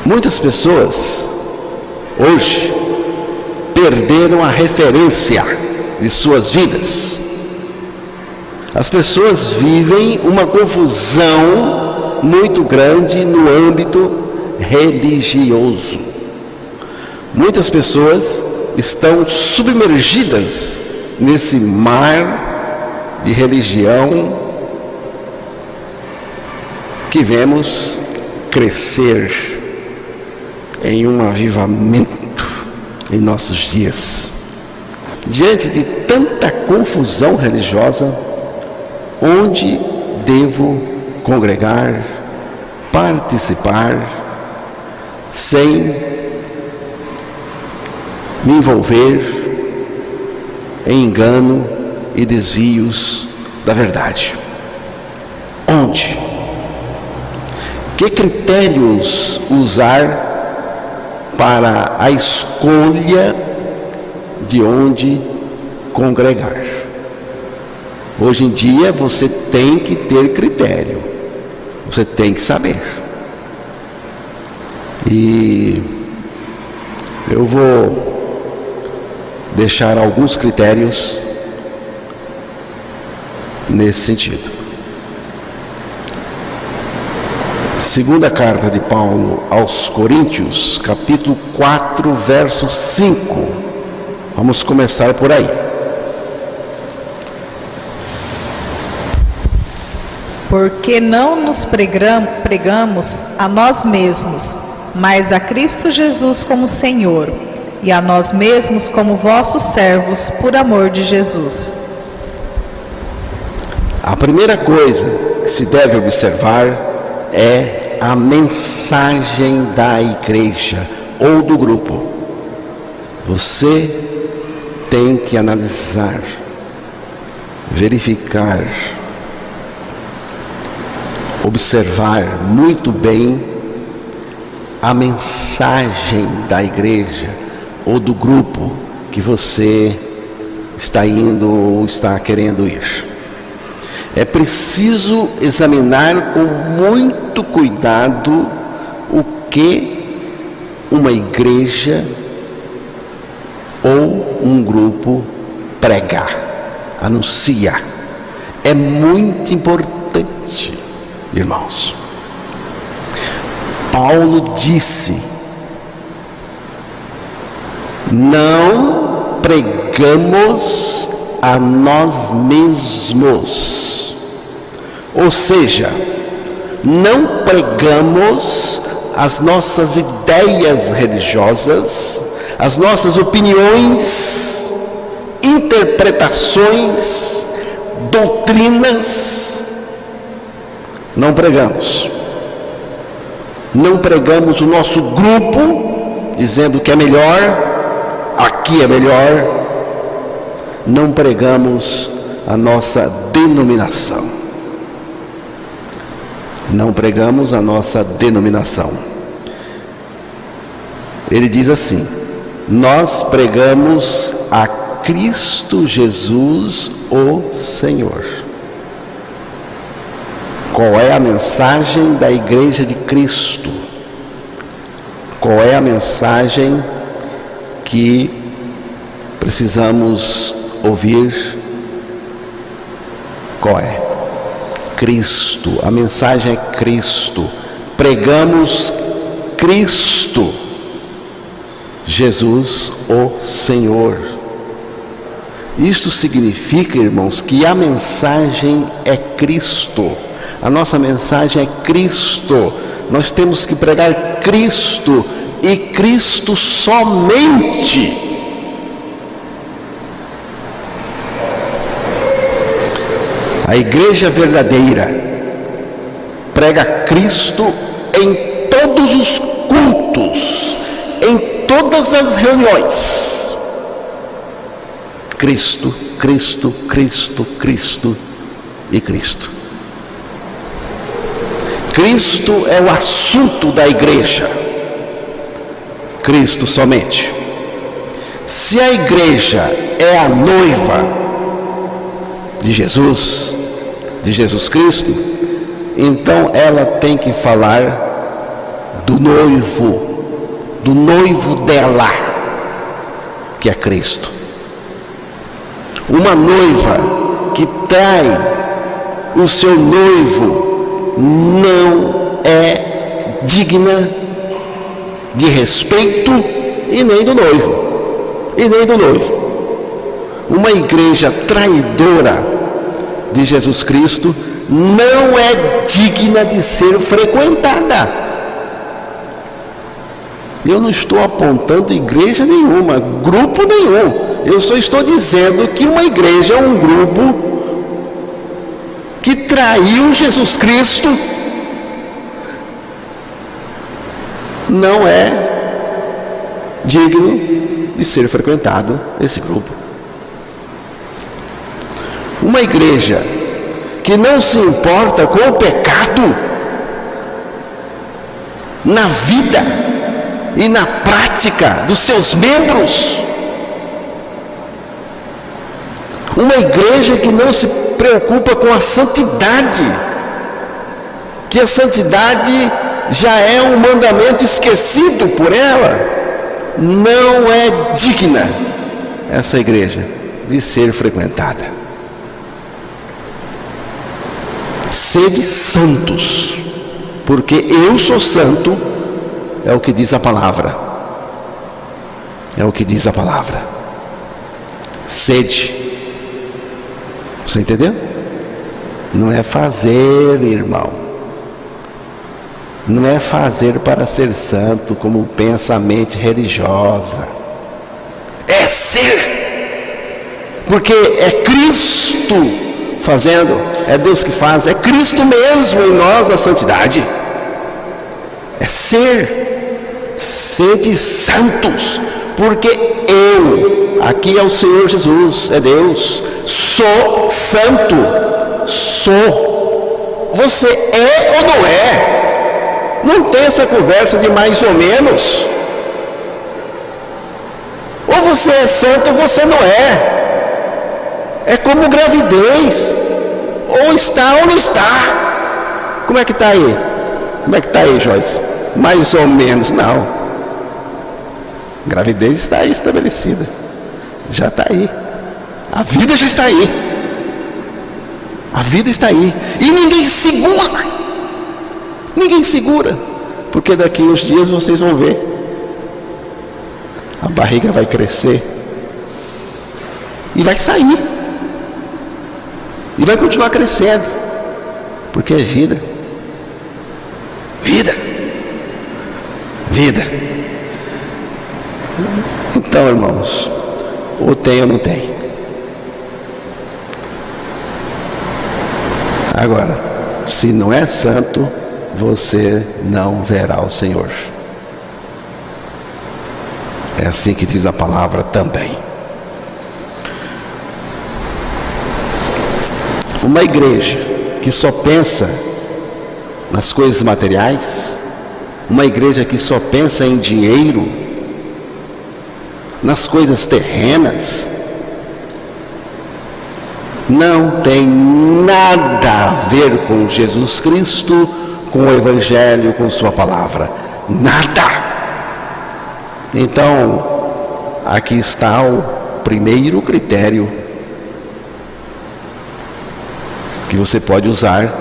Muitas pessoas hoje perderam a referência de suas vidas. As pessoas vivem uma confusão muito grande no âmbito religioso. Muitas pessoas estão submergidas nesse mar de religião que vemos crescer em um avivamento em nossos dias. Diante de tanta confusão religiosa, onde devo congregar, participar, sem me envolver em engano e desvios da verdade? Onde? Que critérios usar para a escolha de onde congregar? Hoje em dia você tem que ter critério, você tem que saber. E eu vou deixar alguns critérios nesse sentido. Segunda carta de Paulo aos Coríntios, capítulo 4, verso 5. Vamos começar por aí. Porque não nos pregamos a nós mesmos, mas a Cristo Jesus como Senhor, e a nós mesmos como vossos servos, por amor de Jesus. A primeira coisa que se deve observar é a mensagem da igreja ou do grupo. Você tem que analisar, verificar, observar muito bem a mensagem da igreja ou do grupo que você está indo ou está querendo ir. É preciso examinar com muito cuidado o que uma igreja ou um grupo prega, anuncia. É muito importante, irmãos. Paulo disse: não pregamos a nós mesmos. Ou seja, não pregamos as nossas ideias religiosas, as nossas opiniões, interpretações, doutrinas. Não pregamos. Não pregamos o nosso grupo, dizendo que é melhor, aqui é melhor. Não pregamos a nossa denominação. Não pregamos a nossa denominação. Ele diz assim: nós pregamos a Cristo Jesus, o Senhor. Qual é a mensagem da igreja de Cristo? Qual é a mensagem que precisamos ouvir? Qual é? Cristo. A mensagem é Cristo. Pregamos Cristo Jesus, o Senhor. Isto significa, irmãos, que a mensagem é Cristo. A nossa mensagem é Cristo. Nós temos que pregar Cristo e Cristo somente. A igreja verdadeira prega Cristo em todos os cultos, em todas as reuniões. Cristo, Cristo, Cristo, Cristo e Cristo. Cristo é o assunto da igreja. Cristo somente. Se a igreja é a noiva de Jesus Cristo, então ela tem que falar do noivo dela, que é Cristo. Uma noiva que trai o seu noivo não é digna de respeito e nem do noivo. Uma igreja traidora de Jesus Cristo não é digna de ser frequentada. Eu não estou apontando igreja nenhuma, grupo nenhum. Eu só estou dizendo que uma igreja é um grupo que traiu Jesus Cristo, não é digno de ser frequentado esse grupo. Uma igreja que não se importa com o pecado na vida e na prática dos seus membros. Uma igreja que não se preocupa com a santidade, que a santidade já é um mandamento esquecido por ela, não é digna essa igreja de ser frequentada. Sede santos, porque eu sou santo, é o que diz a palavra. É o que diz a palavra. Sede. Você entendeu? Não é fazer, irmão. Não é fazer para ser santo, como pensa a mente religiosa. É ser. Porque é Cristo fazendo, é Deus que faz, é Cristo mesmo em nós a santidade. É ser. Sede santos, porque eu, aqui é o Senhor Jesus, é Deus, sou santo. Sou. Você é ou não é? Não tem essa conversa de mais ou menos. Ou você é santo ou você não é. É como gravidez. Ou está ou não está. Como é que está aí? Como é que está aí, Joyce? Mais ou menos, não. Gravidez está aí estabelecida. Já está aí. A vida já está aí. A vida está aí. E ninguém segura. Ninguém segura. Porque daqui uns dias vocês vão ver. A barriga vai crescer. E vai sair. E vai continuar crescendo. Porque é vida. Vida. Vida. Então, irmãos, ou tem ou não tem. Agora, se não é santo, você não verá o Senhor. É assim que diz a palavra também. Uma igreja que só pensa nas coisas materiais, uma igreja que só pensa em dinheiro, nas coisas terrenas, não tem nada a ver com Jesus Cristo, com o Evangelho, com sua palavra. Nada. Então, aqui está o primeiro critério que você pode usar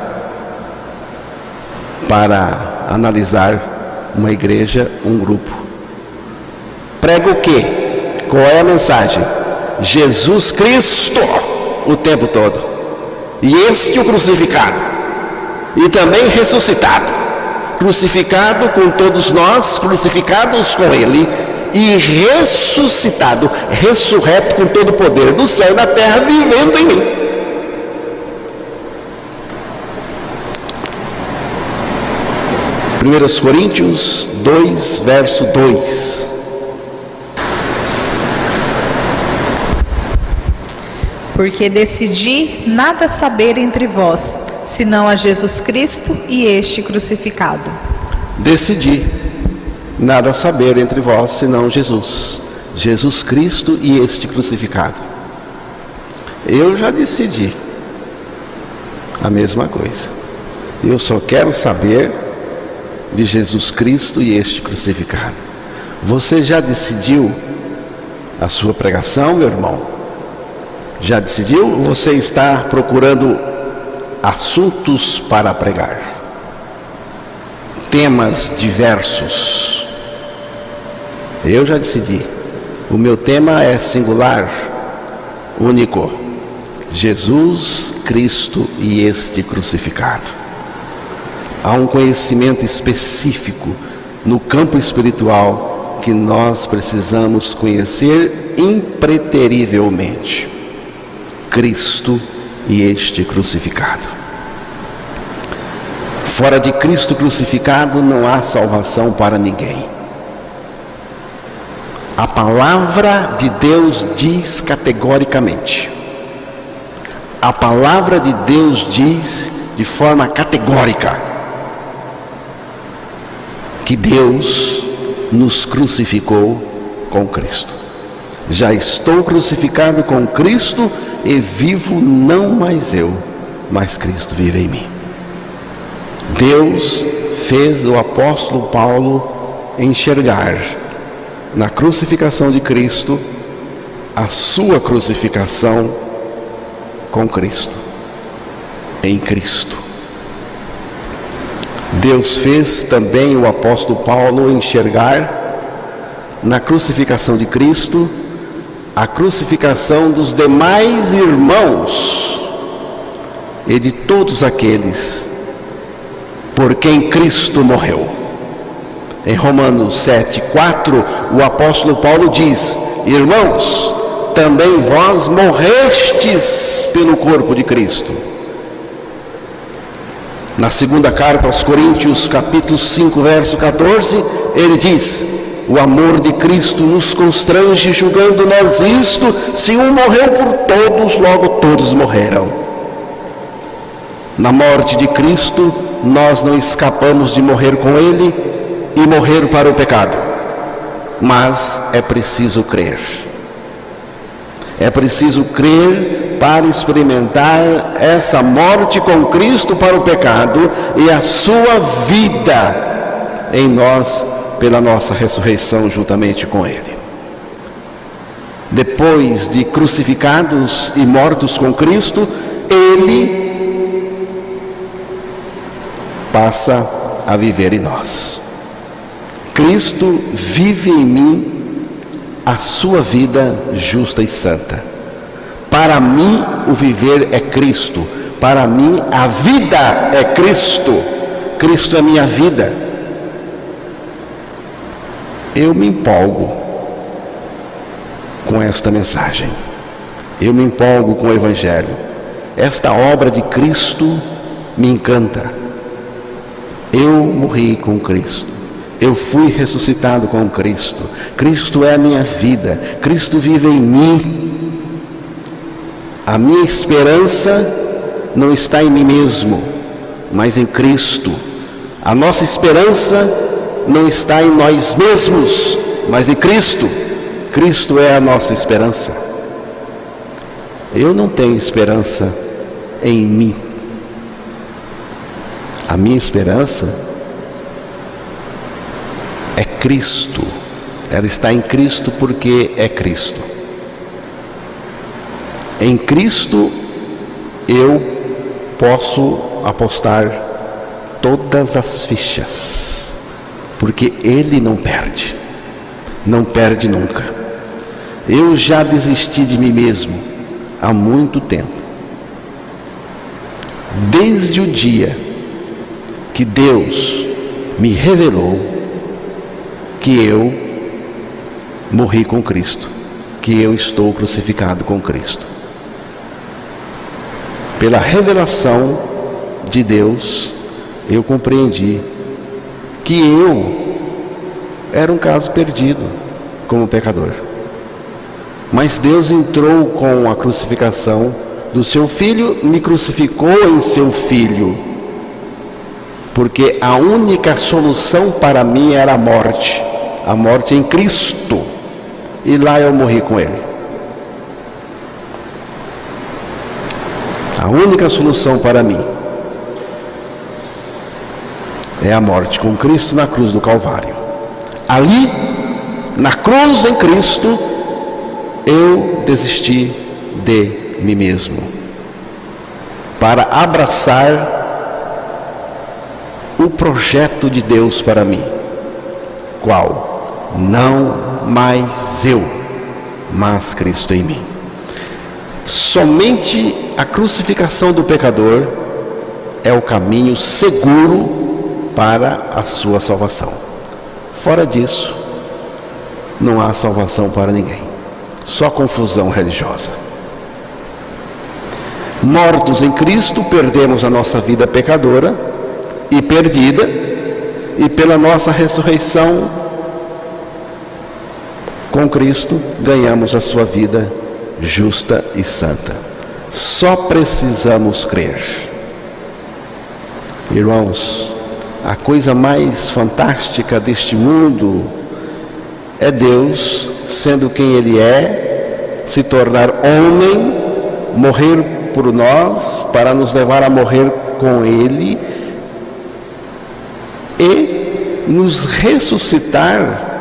para analisar uma igreja, um grupo. Prega o quê? Qual é a mensagem? Jesus Cristo o tempo todo. E este o crucificado. E também ressuscitado. Crucificado com todos nós, crucificados com Ele. E ressuscitado, ressurreto com todo o poder do céu e da terra, vivendo em mim. Primeiros Coríntios 2, verso 2. Porque decidi nada saber entre vós, senão a Jesus Cristo e este crucificado. Decidi nada saber entre vós, senão Jesus Cristo e este crucificado. Eu já decidi a mesma coisa. Eu só quero saber de Jesus Cristo e este crucificado. Você já decidiu a sua pregação, meu irmão? Já decidiu? Ou você está procurando assuntos para pregar? Temas diversos. Eu já decidi. O meu tema é singular, único: Jesus Cristo e este crucificado. Há um conhecimento específico no campo espiritual que nós precisamos conhecer impreterivelmente: Cristo e este crucificado. Fora de Cristo crucificado não há salvação para ninguém. A palavra de Deus diz categoricamente. A palavra de Deus diz de forma categórica que Deus nos crucificou com Cristo. Já estou crucificado com Cristo e vivo não mais eu, mas Cristo vive em mim. Deus fez o apóstolo Paulo enxergar na crucificação de Cristo a sua crucificação com Cristo, em Cristo. Deus fez também o apóstolo Paulo enxergar na crucificação de Cristo a crucificação dos demais irmãos e de todos aqueles por quem Cristo morreu. Em Romanos 7:4, o apóstolo Paulo diz: irmãos, também vós morrestes pelo corpo de Cristo. Na segunda carta aos Coríntios, capítulo 5, verso 14, ele diz: o amor de Cristo nos constrange, julgando nós isto: se um morreu por todos, logo todos morreram. Na morte de Cristo, nós não escapamos de morrer com Ele e morrer para o pecado, mas é preciso crer. É preciso crer para experimentar essa morte com Cristo para o pecado e a sua vida em nós pela nossa ressurreição juntamente com Ele. Depois de crucificados e mortos com Cristo, Ele passa a viver em nós. Cristo vive em mim a sua vida justa e santa. Para mim o viver é Cristo. Para mim a vida é Cristo. Cristo é minha vida. Eu me empolgo com esta mensagem. Eu me empolgo com o Evangelho. Esta obra de Cristo me encanta. Eu morri com Cristo. Eu fui ressuscitado com Cristo. Cristo é a minha vida. Cristo vive em mim. A minha esperança não está em mim mesmo, mas em Cristo. A nossa esperança não está em nós mesmos, mas em Cristo. Cristo é a nossa esperança. Eu não tenho esperança em mim. A minha esperança é Cristo. Ela está em Cristo porque é Cristo. Em Cristo eu posso apostar todas as fichas, porque Ele não perde nunca. Eu já desisti de mim mesmo há muito tempo. Desde o dia que Deus me revelou que eu morri com Cristo, que eu estou crucificado com Cristo. Pela revelação de Deus, eu compreendi que eu era um caso perdido como pecador. Mas Deus entrou com a crucificação do seu Filho, me crucificou em seu Filho, porque a única solução para mim era a morte em Cristo, e lá eu morri com Ele. A única solução para mim é a morte com Cristo na cruz do Calvário. Ali, na cruz em Cristo, eu desisti de mim mesmo, para abraçar o projeto de Deus para mim. Qual? Não mais eu, mas Cristo em mim. Somente a crucificação do pecador é o caminho seguro para a sua salvação. Fora disso, não há salvação para ninguém. Só confusão religiosa. Mortos em Cristo, perdemos a nossa vida pecadora e perdida, e pela nossa ressurreição com Cristo, ganhamos a sua vida justa e santa. Só precisamos crer. Irmãos, a coisa mais fantástica deste mundo é Deus, sendo quem Ele é, se tornar homem, morrer por nós, para nos levar a morrer com Ele e nos ressuscitar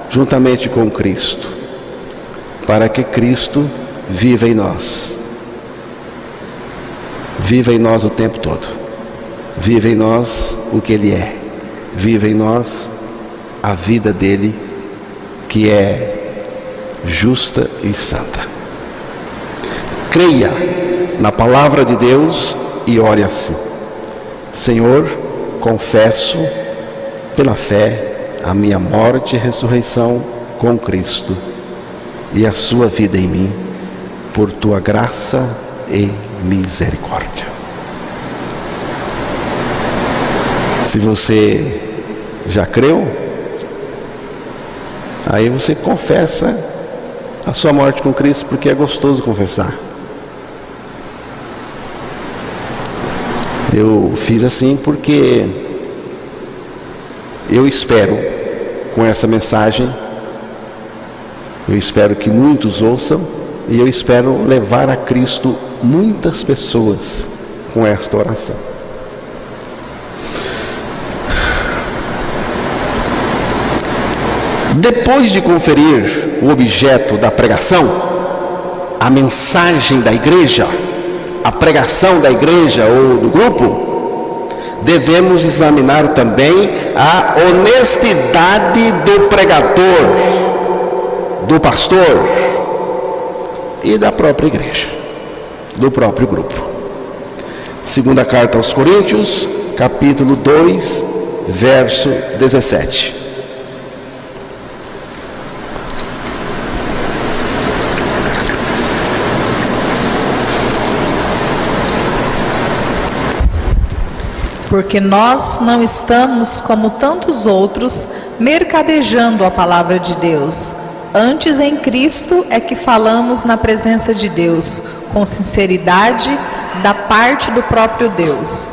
juntamente com Cristo, para que Cristo viva em nós. Viva em nós o tempo todo. Viva em nós o que Ele é. Viva em nós a vida dEle, que é justa e santa. Creia na palavra de Deus e ore assim: Senhor, confesso pela fé a minha morte e ressurreição com Cristo e a sua vida em mim, por tua graça e misericórdia. Se você já creu, aí você confessa a sua morte com Cristo, porque é gostoso confessar. Eu fiz assim porque eu espero, com essa mensagem, eu espero que muitos ouçam, e eu espero levar a Cristo muitas pessoas com esta oração. Depois de conferir o objeto da pregação, a mensagem da igreja, a pregação da igreja ou do grupo, devemos examinar também a honestidade do pregador, do pastor e da própria igreja, do próprio grupo. Segunda carta aos Coríntios, capítulo 2, verso 17. Porque nós não estamos, como tantos outros, mercadejando a palavra de Deus. Antes, em Cristo é que falamos na presença de Deus, com sinceridade, da parte do próprio Deus.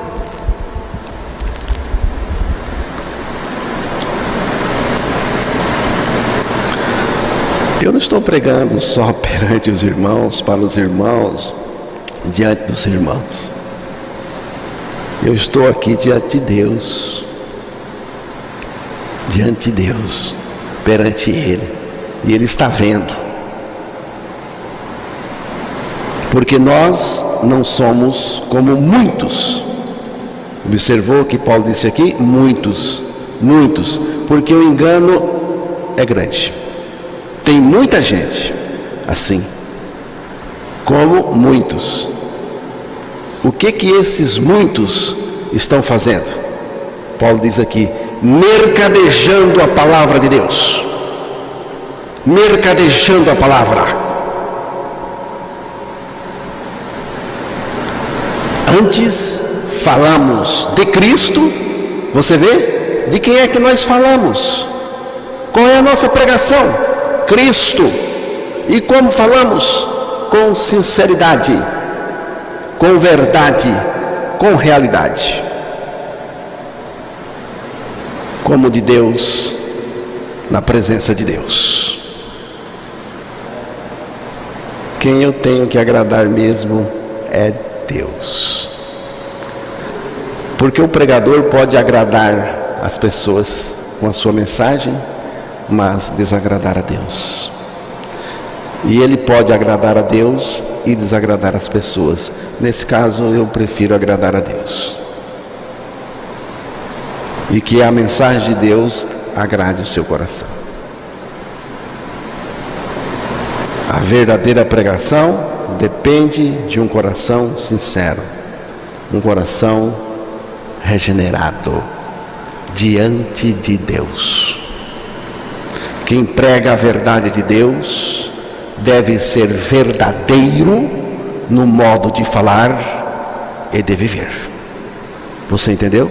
Eu não estou pregando só perante os irmãos, para os irmãos, diante dos irmãos. Eu estou aqui diante de Deus, perante Ele, e Ele está vendo, porque nós não somos como muitos. Observou que Paulo disse aqui? Muitos, porque o engano é grande. Tem muita gente assim, como muitos. O que esses muitos estão fazendo? Paulo diz aqui: mercadejando a palavra de Deus. Mercadejando a palavra. Antes falamos de Cristo. Você vê? De quem é que nós falamos? Qual é a nossa pregação? Cristo. E como falamos? Com sinceridade, com verdade, com realidade, como de Deus, na presença de Deus. Quem eu tenho que agradar mesmo é Deus. Porque o pregador pode agradar as pessoas com a sua mensagem, mas desagradar a Deus. E ele pode agradar a Deus e desagradar as pessoas. Nesse caso, eu prefiro agradar a Deus. E que a mensagem de Deus agrade o seu coração. A verdadeira pregação depende de um coração sincero, um coração regenerado diante de Deus. Quem prega a verdade de Deus deve ser verdadeiro no modo de falar e de viver. Você entendeu?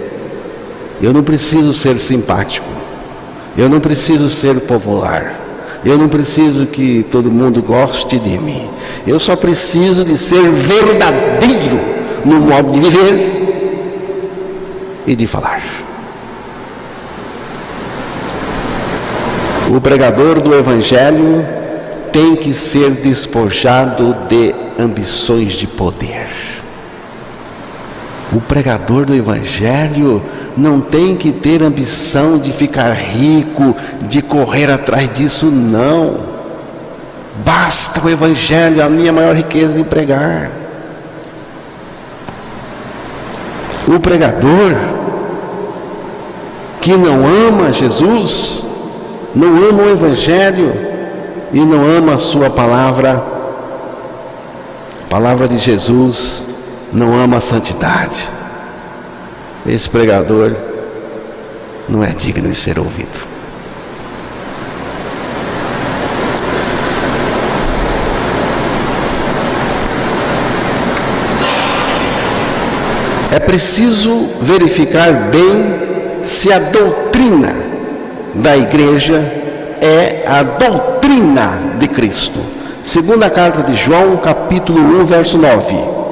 Eu não preciso ser simpático, eu não preciso ser popular, eu não preciso que todo mundo goste de mim. Eu só preciso de ser verdadeiro no modo de viver e de falar. O pregador do Evangelho tem que ser despojado de ambições de poder. O pregador do Evangelho não tem que ter ambição de ficar rico, de correr atrás disso, não. Basta o Evangelho, a minha maior riqueza de pregar. O pregador que não ama Jesus, não ama o Evangelho e não ama a sua palavra, a palavra de Jesus, não ama a santidade, esse pregador não é digno de ser ouvido. É preciso verificar bem se a doutrina da igreja é a doutrina de Cristo. Segunda carta de João, capítulo 1, verso 9.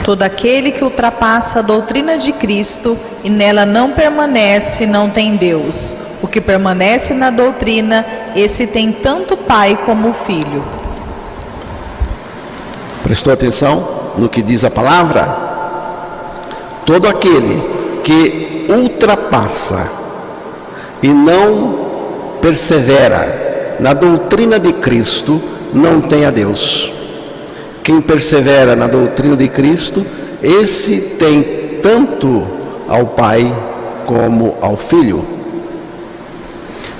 Todo aquele que ultrapassa a doutrina de Cristo e nela não permanece, não tem Deus. O que permanece na doutrina, esse tem tanto o Pai como o Filho. Prestou atenção no que diz a palavra? Todo aquele que ultrapassa e não persevera na doutrina de Cristo, não tem a Deus. Quem persevera na doutrina de Cristo, esse tem tanto ao Pai como ao Filho.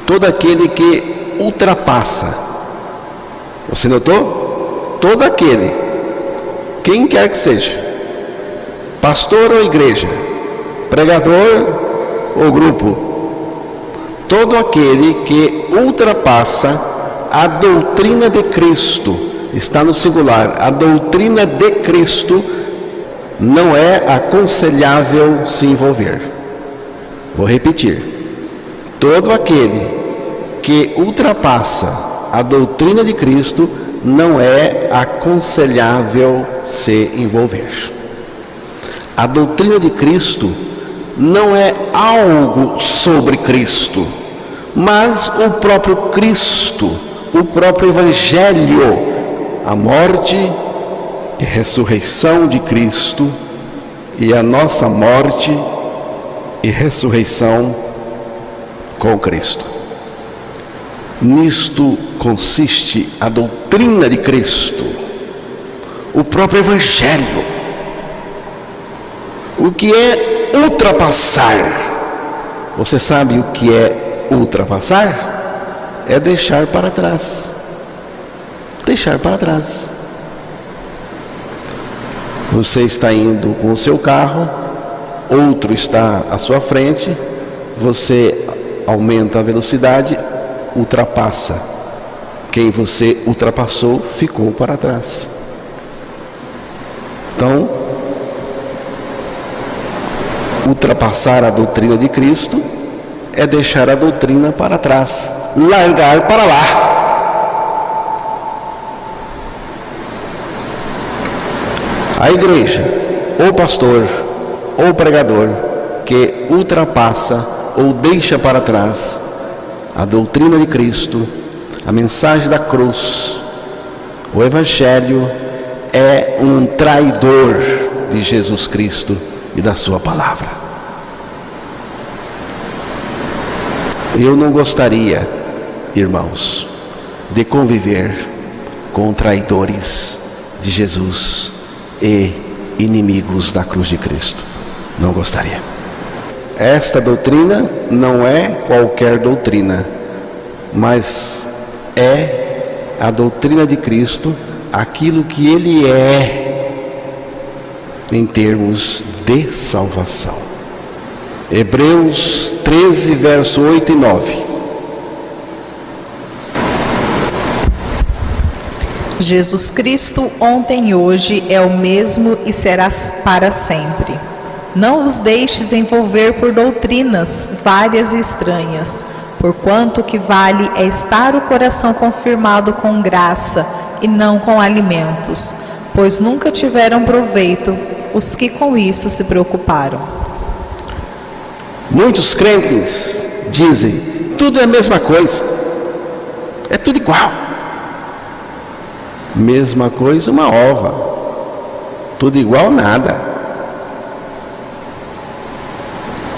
Todo aquele que ultrapassa, você notou? Todo aquele, quem quer que seja, pastor ou igreja, pregador ou grupo, todo aquele que ultrapassa a doutrina de Cristo, está no singular, a doutrina de Cristo, não é aconselhável se envolver. Vou repetir: todo aquele que ultrapassa a doutrina de Cristo, não é aconselhável se envolver. A doutrina de Cristo não é algo sobre Cristo, mas o próprio Cristo, o próprio Evangelho, a morte e ressurreição de Cristo e a nossa morte e ressurreição com Cristo. Nisto consiste a doutrina de Cristo, o próprio Evangelho. O que é ultrapassar? Você sabe o que é ultrapassar? É deixar para trás. Deixar para trás. Você está indo com o seu carro, outro está à sua frente, você aumenta a velocidade, ultrapassa. Quem você ultrapassou ficou para trás. Então, ultrapassar a doutrina de Cristo é deixar a doutrina para trás, largar para lá. A igreja, ou pastor, ou pregador, que ultrapassa ou deixa para trás a doutrina de Cristo, a mensagem da cruz, O Evangelho é um traidor de Jesus Cristo e da sua palavra. Eu não gostaria, irmãos, de conviver com traidores de Jesus e inimigos da cruz de Cristo. Não gostaria. Esta doutrina não é qualquer doutrina, mas é a doutrina de Cristo, aquilo que Ele é em termos de salvação. Hebreus 13, verso 8 e 9. Jesus Cristo ontem e hoje é o mesmo e será para sempre. Não vos deixes envolver por doutrinas várias e estranhas, porquanto o que vale é estar o coração confirmado com graça e não com alimentos, pois nunca tiveram proveito os que com isso se preocuparam. Muitos crentes dizem, tudo é a mesma coisa, é tudo igual. Mesma coisa, uma ova, tudo igual, nada.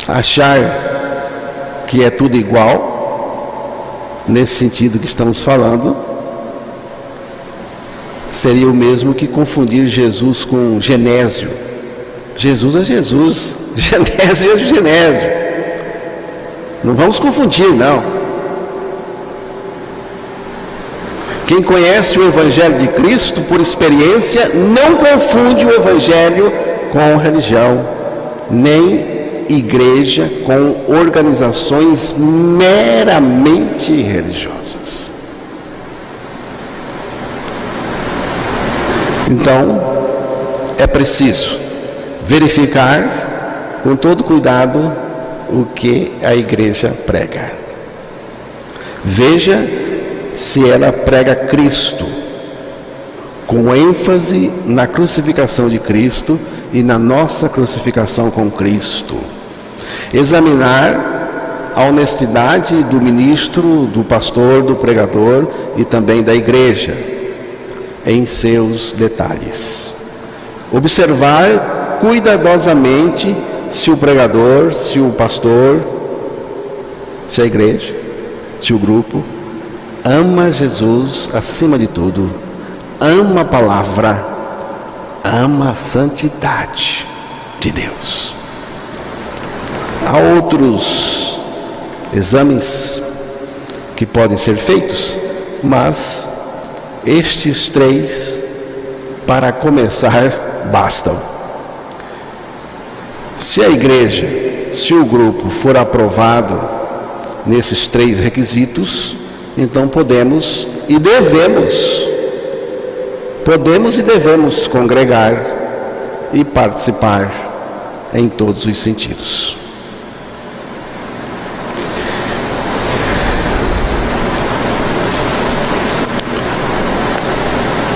Achar que é tudo igual, nesse sentido que estamos falando, seria o mesmo que confundir Jesus com Genésio. Jesus é Jesus, Genésio é Genésio. Não vamos confundir, não. Quem conhece o Evangelho de Cristo por experiência, não confunde o Evangelho com religião, nem igreja com organizações meramente religiosas. Então, é preciso verificar com todo cuidado o que a igreja prega. Veja se ela prega Cristo, com ênfase na crucificação de Cristo e na nossa crucificação com Cristo. Examinar a honestidade do ministro, do pastor, do pregador e também da igreja, em seus detalhes. Observar cuidadosamente se o pregador, se o pastor, se a igreja, se o grupo ama Jesus acima de tudo, ama a palavra, ama a santidade de Deus. Há outros exames que podem ser feitos, mas estes 3, para começar, bastam. Se a igreja, se o grupo for aprovado nesses 3 requisitos, então podemos e devemos congregar e participar em todos os sentidos.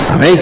Amém?